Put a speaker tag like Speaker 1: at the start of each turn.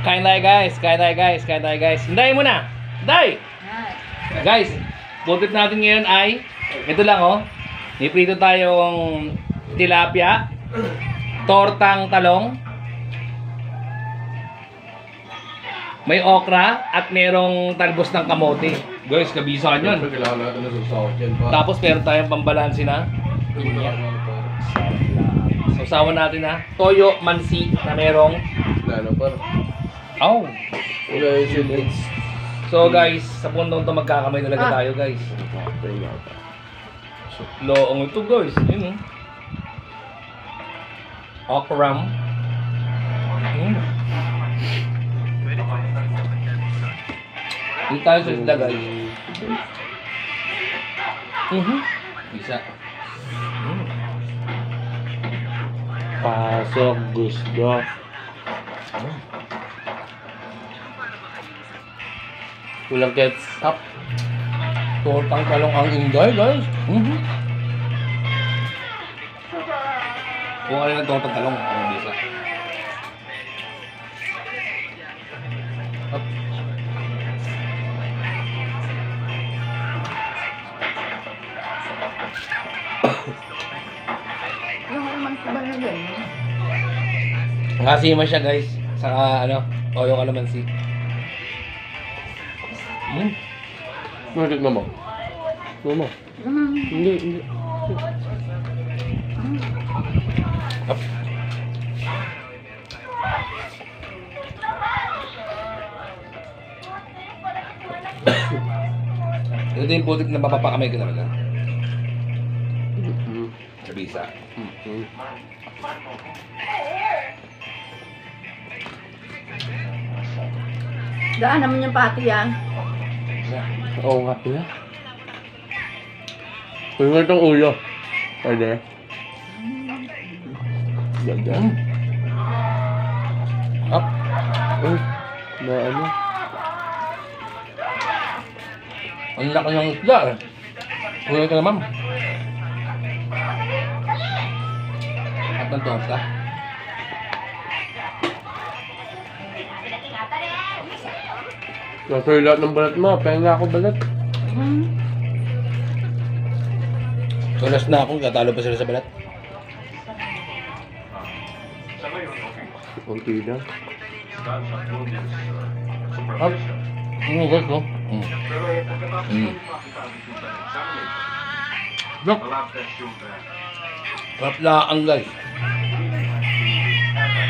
Speaker 1: Kain tayo guys, kain tayo guys, kain tayo guys. Hindayin mo na. Hinday! Guys, food trip natin ngayon ay ito lang oh. Niprito tayong tilapia, tortang talong, may okra at merong talbos ng kamote. Guys, kabisahan yun. Tapos meron tayong pambalansi na pinya. Sausawan natin na toyo mansi na merong oh. So guys, sa puntong to magkakamay talaga tayo guys. Loong ito guys, yun okram. Dito tayo sa isda guys. Bisa.
Speaker 2: Pasok gusto.
Speaker 1: Walang ketchup. Tortang talong ang inday guys. Kung ano ng tortang talong, ang bisa. Ngasima siya guys. Saka ano, toyo kalamansi.
Speaker 2: Matik na mo. Mama. Hindi.
Speaker 1: Up. Ito yung putik na mapapakamay ko talaga. Kabisa.
Speaker 3: Daan naman yung pati yan.
Speaker 2: Oo nga pala. Pwede mo itong ulo. Pwede. Yan.
Speaker 1: Up.
Speaker 2: Na ano?
Speaker 1: Ang laki ng isda eh. Kuya ka naman. At ng torta.
Speaker 2: Nasa lahat ng balat mo. Penga ako balat.
Speaker 1: Tulas na ako, tatalo pa sila sa balat.
Speaker 2: Kunti lang.
Speaker 1: Up. Guys, no? Look. Sarap lang guys.